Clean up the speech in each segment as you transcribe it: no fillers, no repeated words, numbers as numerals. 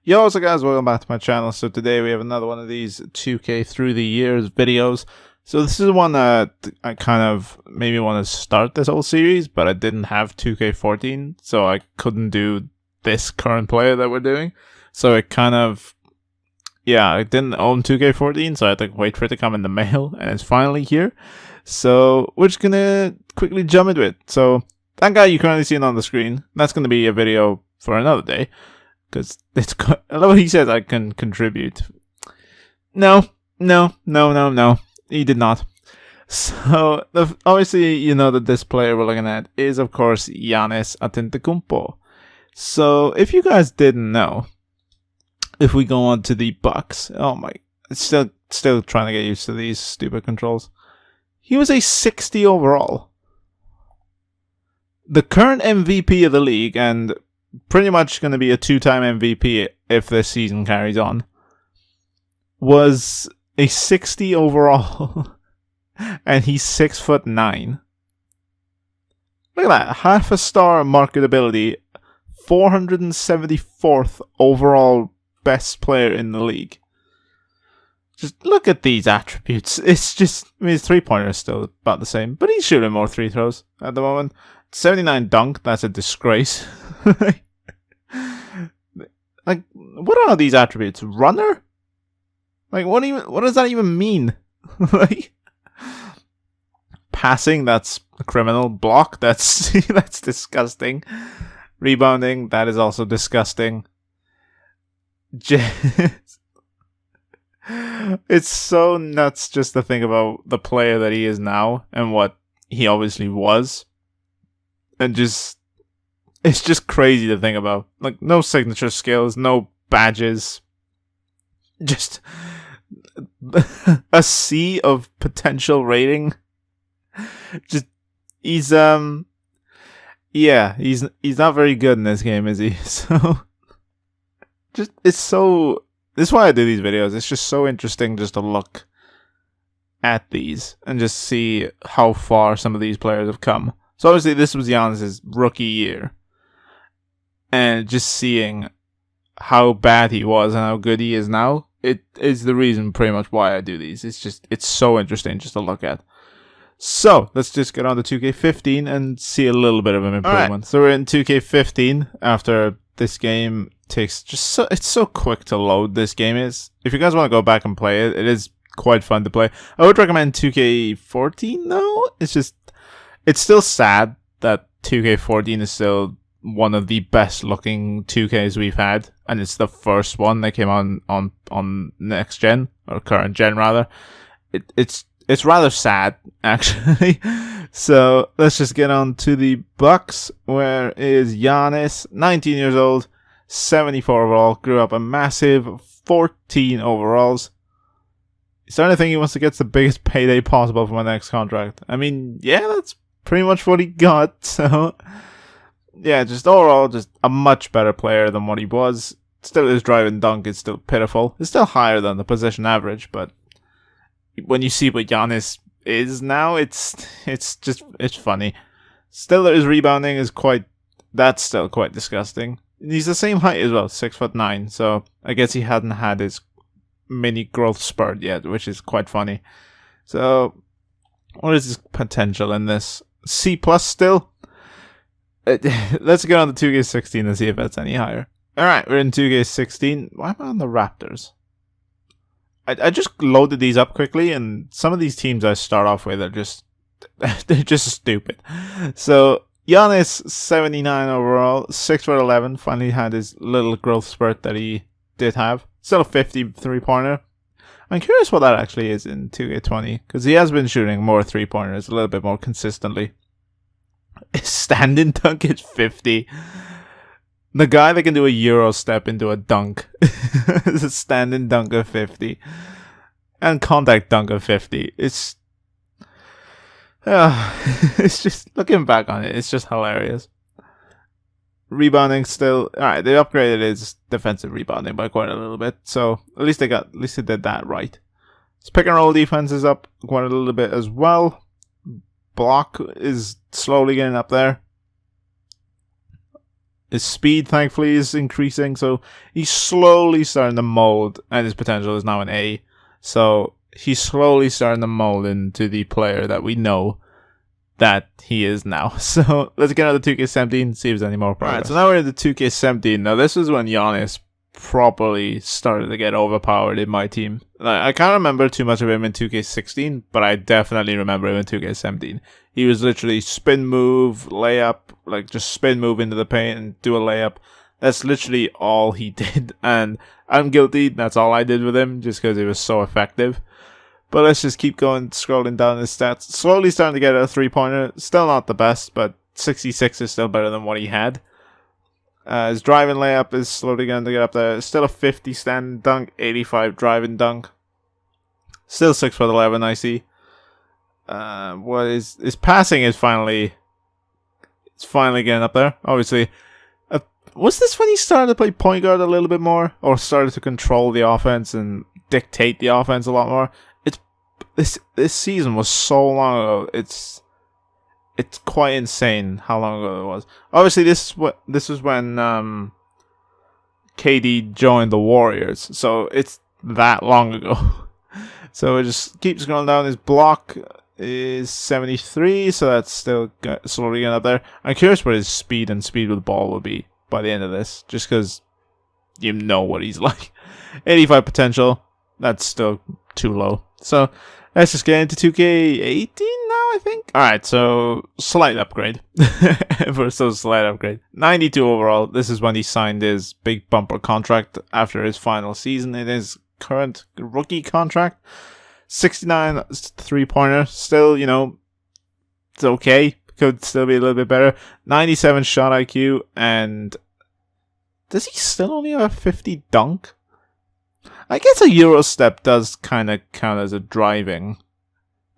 Yo, what's up guys, welcome back to my channel. So today we have another one of these 2K through the years videos. So this is one that I kind of maybe want to start this whole series, but I didn't have 2K14, so I couldn't do this current player that we're doing. So it kind of, yeah, I didn't own 2K14, so I had to wait for it to come in the mail, and it's finally here. So we're just gonna quickly jump into it. So that guy you currently see on the screen, that's gonna be a video for another day. Because it's, I love what he says I can contribute. No. He did not. So, obviously, you know that this player we're looking at is, of course, Giannis Antetokounmpo. So, if you guys didn't know, if we go on to the Bucks, oh my, it's still trying to get used to these stupid controls. He was a 60 overall. The current MVP of the league, and pretty much going to be a two-time MVP if this season carries on, was a 60 overall, and he's 6'9". Look at that, half a star marketability, 474th overall best player in the league. Just look at these attributes. It's just, I mean, his three-pointer is still about the same, but he's shooting more free throws at the moment. 79 dunk, that's a disgrace. Like, what are these attributes? Runner? Like, what does that even mean? Like, passing, that's a criminal. Block, that's that's disgusting. Rebounding, that is also disgusting. It's so nuts just to think about the player that he is now and what he obviously was. And just, it's just crazy to think about. Like, no signature skills, no badges. Just a C of potential rating. Just, he's not very good in this game, is he? So, just, this is why I do these videos. It's just so interesting just to look at these and just see how far some of these players have come. So obviously this was Giannis' rookie year. And just seeing how bad he was and how good he is now, it is the reason pretty much why I do these. It's so interesting just to look at. So, let's just get on to 2K15 and see a little bit of an improvement. Right. So we're in 2K15 after this game takes it's so quick to load, this game is. If you guys want to go back and play it, it is quite fun to play. I would recommend 2K14 though. It's still sad that 2K14 is still one of the best looking 2Ks we've had, and it's the first one that came on next gen, or current gen rather. It's rather sad actually. So let's just get on to the Bucks, where is Giannis, 19 years old, 74 overall, grew up a massive 14 overalls. He's starting to think he wants to get the biggest payday possible for my next contract. I mean, yeah, that's pretty much what he got. So yeah, just overall, just a much better player than what he was. Still, his drive and dunk is still pitiful. It's still higher than the position average, but when you see what Giannis is now, it's funny. Still, his rebounding is that's still quite disgusting. He's the same height as well, 6'9". So I guess he hadn't had his mini growth spurt yet, which is quite funny. So what is his potential in this? C+ still? Let's get on to 2K16 and see if that's any higher. Alright, we're in 2K16. Why am I on the Raptors? I just loaded these up quickly, and some of these teams I start off with are just they're just stupid. So Giannis, 79 overall, 6'11", finally had his little growth spurt that he did have. Still a 50 three-pointer. I'm curious what that actually is in 2K20, because he has been shooting more three-pointers a little bit more consistently. His standing dunk is 50. The guy that can do a Euro step into a dunk is a standing dunk of 50. And contact dunk of 50. It's just, looking back on it, it's just hilarious. Rebounding still, alright, they upgraded his defensive rebounding by quite a little bit, so at least they did that right. His pick and roll defense is up quite a little bit as well. Block is slowly getting up there. His speed, thankfully, is increasing, so he's slowly starting to mold, and his potential is now an A. So he's slowly starting to mold into the player that we know that he is now. So let's get out of 2K17, see if there's any more progress. Alright, so now we're in the 2K17. Now this is when Giannis properly started to get overpowered in my team. I can't remember too much of him in 2K16, but I definitely remember him in 2K17. He was literally spin move, layup, like just spin move into the paint and do a layup. That's literally all he did, and I'm guilty. That's all I did with him, just because it was so effective. But let's just keep going, scrolling down his stats. Slowly starting to get a three-pointer. Still not the best, but 66 is still better than what he had. His driving layup is slowly going to get up there. Still a 50 standing dunk, 85 driving dunk. Still 6'11", I see. What is his passing is finally getting up there. Obviously, was this when he started to play point guard a little bit more, or started to control the offense and dictate the offense a lot more? This season was so long ago. It's quite insane how long ago it was. Obviously, this was when KD joined the Warriors, so it's that long ago. So it just keeps going down. His block is 73, so that's still slowly getting up there. I'm curious what his speed and speed with the ball will be by the end of this, just because you know what he's like. 85 potential, that's still too low. So let's just get into 2K18 now, I think. Alright, so slight upgrade. Slight upgrade. 92 overall. This is when he signed his big bumper contract after his final season in his current rookie contract. 69 three-pointer. Still, you know, it's okay. Could still be a little bit better. 97 shot IQ. And does he still only have a 50 dunk? I guess a Euro step does kind of count as a driving.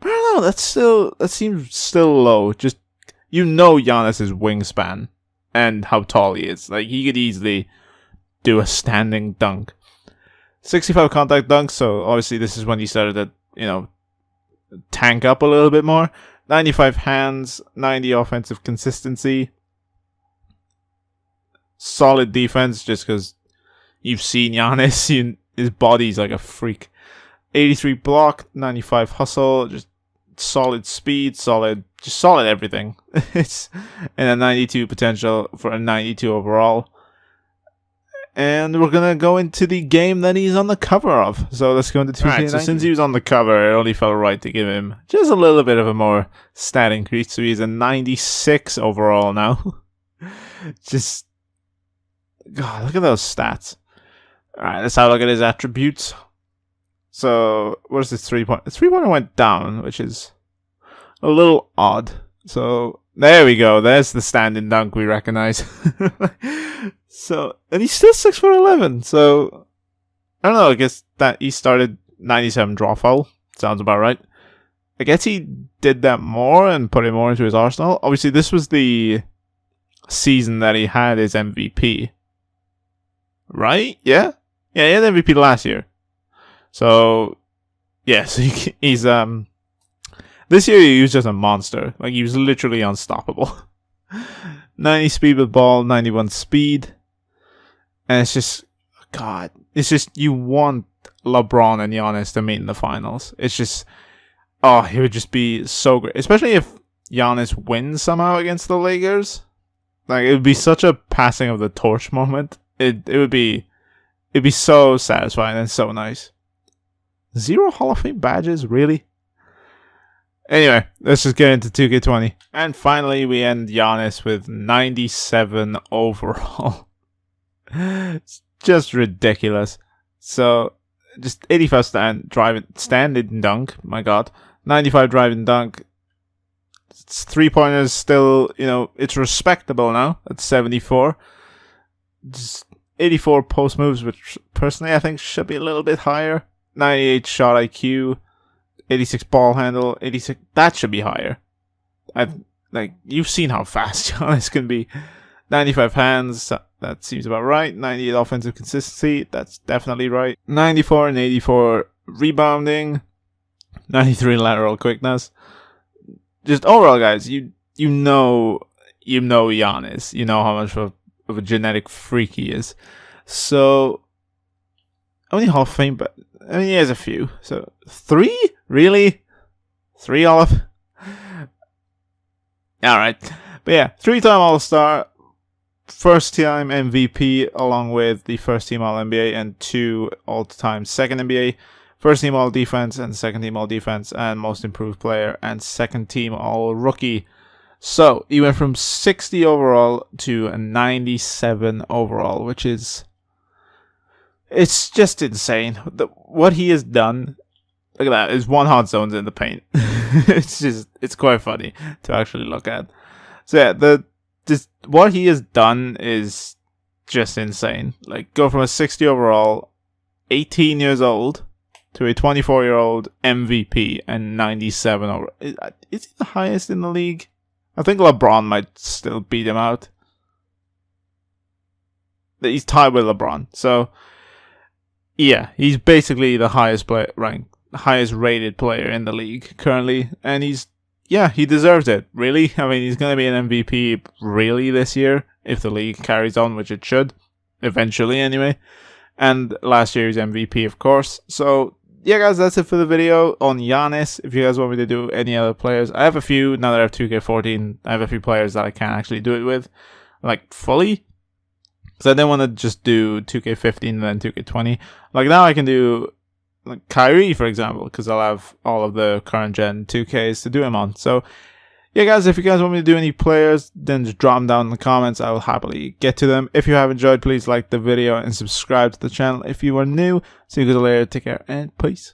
But I don't know, that seems still low. Just, you know Giannis' wingspan and how tall he is. Like, he could easily do a standing dunk. 65 contact dunks, so obviously this is when he started to, you know, tank up a little bit more. 95 hands, 90 offensive consistency. Solid defense, just because you've seen Giannis, his body's like a freak. 83 block, 95 hustle, just solid speed, solid everything. And a 92 potential for a 92 overall. And we're going to go into the game that he's on the cover of. So let's go into 2K19. Right, so since he was on the cover, it only felt right to give him just a little bit of a more stat increase. So he's a 96 overall now. Just, God, look at those stats. Alright, let's have a look at his attributes. So, what's this 3-point? The 3-pointer went down, which is a little odd. So, there we go. There's the standing dunk we recognize. So, and he's still 6'11". So, I don't know. I guess that he started 97 draw foul. Sounds about right. I guess he did that more and put it more into his arsenal. Obviously, this was the season that he had his MVP. Right? Yeah? Yeah, he had MVP last year. So, yeah, so he's, this year he was just a monster. Like, he was literally unstoppable. 90 speed with ball, 91 speed. And it's just, God, it's just, you want LeBron and Giannis to meet in the finals. It's just, oh, it would just be so great. Especially if Giannis wins somehow against the Lakers. Like, it would be such a passing of the torch moment. It'd be so satisfying and so nice. 0 Hall of Fame badges? Really? Anyway, let's just get into 2K20. And finally, we end Giannis with 97 overall. It's just ridiculous. So, just 85 standing dunk. My God. 95 driving dunk. It's 3-pointers still, you know, it's respectable now. At 74. Just 84 post moves, which personally I think should be a little bit higher. 98 shot IQ. 86 ball handle, 86. That should be higher. You've seen how fast Giannis can be. 95 hands, that seems about right. 98 offensive consistency, that's definitely right. 94 and 84 rebounding. 93 lateral quickness. Just overall, guys, you know Giannis. You know how much of of a genetic freak he is. So, how many Hall of Fame? But I mean, he has a few. So 3, really? 3 Olive? All right, but yeah, 3-time All-Star, first-time MVP, along with the first-team All-NBA and 2 all-time second NBA, first-team All-Defense and second-team All-Defense, and most improved player and second-team All-Rookie. So he went from 60 overall to a 97 overall, which is, it's just insane. What he has done, look at that, is 1 hot zones in the paint. it's quite funny to actually look at. So yeah, what he has done is just insane. Like, go from a 60 overall, 18 years old, to a 24-year-old MVP and 97 overall. Is he the highest in the league? I think LeBron might still beat him out. He's tied with LeBron. So, yeah, he's basically the highest highest rated player in the league currently. And he deserves it, really. I mean, he's going to be an MVP really this year if the league carries on, which it should, eventually anyway. And last year's MVP, of course. So, yeah, guys, that's it for the video on Giannis. If you guys want me to do any other players, I have a few. Now that I have 2K14, I have a few players that I can't actually do it with, like, fully. Because I didn't want to just do 2K15 and then 2K20. Like, now I can do, like, Kyrie, for example, because I'll have all of the current gen 2Ks to do him on. So, yeah, guys, if you guys want me to do any players, then just drop them down in the comments. I will happily get to them. If you have enjoyed, please like the video and subscribe to the channel if you are new. See you guys later. Take care and peace.